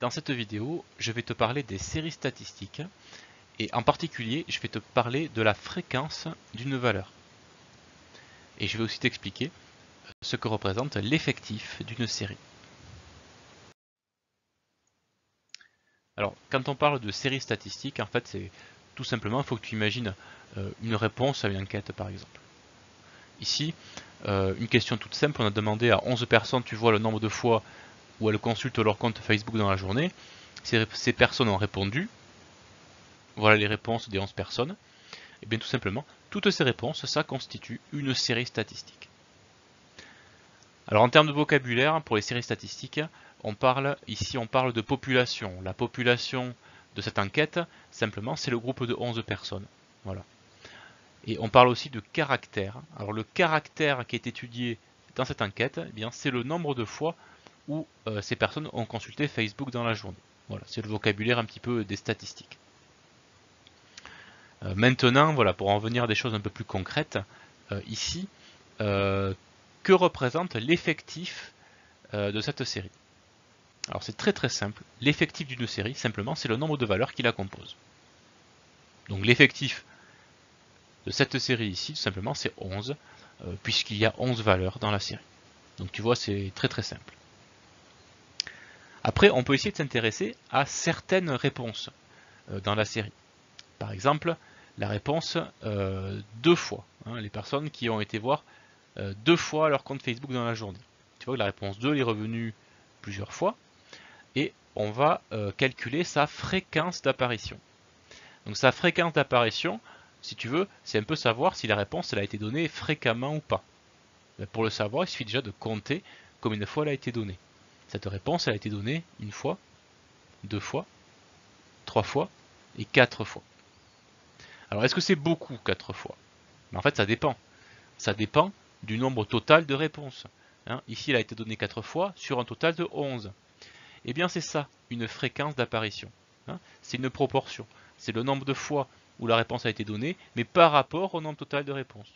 Dans cette vidéo, je vais te parler des séries statistiques et en particulier, je vais te parler de la fréquence d'une valeur. Et je vais aussi t'expliquer ce que représente l'effectif d'une série. Alors, quand on parle de séries statistiques, en fait, c'est tout simplement, il faut que tu imagines une réponse à une enquête, par exemple. Ici, une question toute simple, on a demandé à 11 personnes, tu vois le nombre de fois où elles consultent leur compte Facebook dans la journée. Ces personnes ont répondu. Voilà les réponses des 11 personnes. Et bien tout simplement, toutes ces réponses, ça constitue une série statistique. Alors en termes de vocabulaire, pour les séries statistiques, on parle de population. La population de cette enquête, simplement, c'est le groupe de 11 personnes. Voilà. Et on parle aussi de caractère. Alors le caractère qui est étudié dans cette enquête, eh bien c'est le nombre de fois où ces personnes ont consulté Facebook dans la journée. Voilà, c'est le vocabulaire un petit peu des statistiques. Maintenant, voilà, pour en venir à des choses un peu plus concrètes, ici, que représente l'effectif de cette série? Alors c'est très très simple. L'effectif d'une série, simplement, c'est le nombre de valeurs qui la composent. Donc l'effectif de cette série ici, tout simplement, c'est 11, puisqu'il y a 11 valeurs dans la série. Donc tu vois, c'est très très simple. Après, on peut essayer de s'intéresser à certaines réponses dans la série. Par exemple, la réponse 2 fois. Les personnes qui ont été voir 2 fois leur compte Facebook dans la journée. Tu vois que la réponse 2 est revenue plusieurs fois. Et on va calculer sa fréquence d'apparition. Donc sa fréquence d'apparition, si tu veux, c'est un peu savoir si la réponse elle a été donnée fréquemment ou pas. Mais pour le savoir, il suffit déjà de compter combien de fois elle a été donnée. Cette réponse elle a été donnée une fois, 2 fois, 3 fois et 4 fois. Alors est-ce que c'est beaucoup 4 fois? Mais en fait ça dépend. Ça dépend du nombre total de réponses. Ici elle a été donnée 4 fois sur un total de 11. Eh bien c'est ça, une fréquence d'apparition. C'est une proportion. C'est le nombre de fois où la réponse a été donnée, mais par rapport au nombre total de réponses.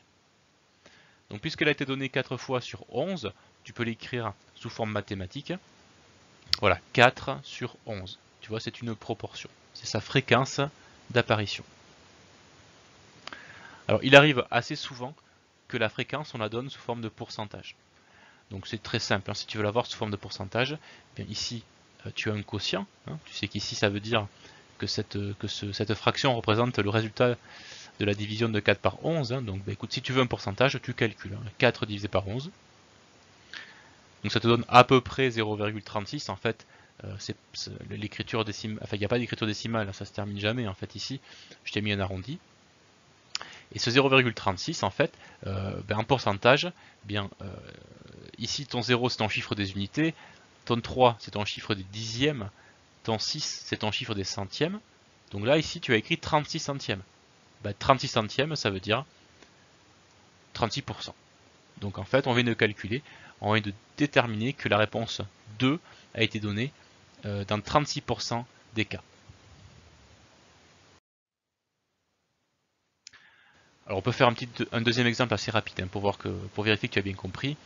Donc puisqu'elle a été donnée 4 fois sur 11, tu peux l'écrire sous forme mathématique. Voilà, 4 sur 11. Tu vois, c'est une proportion. C'est sa fréquence d'apparition. Alors il arrive assez souvent que la fréquence, on la donne sous forme de pourcentage. Donc c'est très simple, si tu veux l'avoir sous forme de pourcentage, bien ici tu as un quotient. Tu sais qu'ici ça veut dire que cette fraction représente le résultat de la division de 4 par 11. Donc écoute, si tu veux un pourcentage, tu calcules. 4 divisé par 11. Donc ça te donne à peu près 0,36. En fait, l'écriture décimale, enfin il n'y a pas d'écriture décimale, ça se termine jamais en fait ici. Je t'ai mis un arrondi. Et ce 0,36 en fait, en pourcentage, ici ton 0 c'est ton chiffre des unités, ton 3 c'est ton chiffre des dixièmes, ton 6 c'est ton chiffre des centièmes. Donc là ici tu as écrit 36 centièmes. 36 centièmes ça veut dire 36%. Donc en fait on vient de calculer, on vient de déterminer que la réponse 2 a été donnée dans 36% des cas. Alors on peut faire un deuxième exemple assez rapide pour vérifier que tu as bien compris.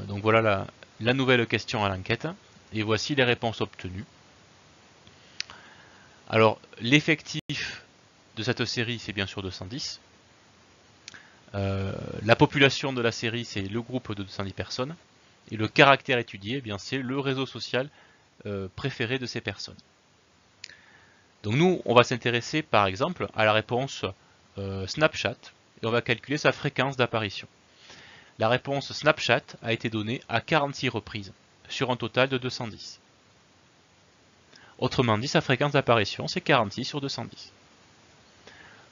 Donc voilà la nouvelle question à l'enquête. Et voici les réponses obtenues. Alors l'effectif de cette série c'est bien sûr 210. La population de la série c'est le groupe de 210 personnes. Et le caractère étudié c'est le réseau social préféré de ces personnes. Donc nous on va s'intéresser par exemple à la réponse Snapchat et on va calculer sa fréquence d'apparition. La réponse Snapchat a été donnée à 46 reprises, sur un total de 210. Autrement dit, sa fréquence d'apparition, c'est 46 sur 210.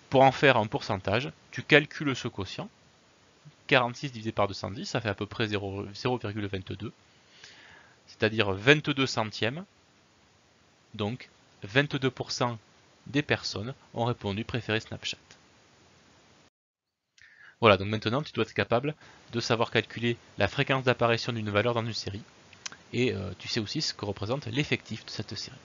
Pour en faire un pourcentage, tu calcules ce quotient. 46 divisé par 210, ça fait à peu près 0,22. C'est-à-dire 22 centièmes. Donc, 22% des personnes ont répondu préférer Snapchat. Voilà, donc maintenant tu dois être capable de savoir calculer la fréquence d'apparition d'une valeur dans une série. Et tu sais aussi ce que représente l'effectif de cette série.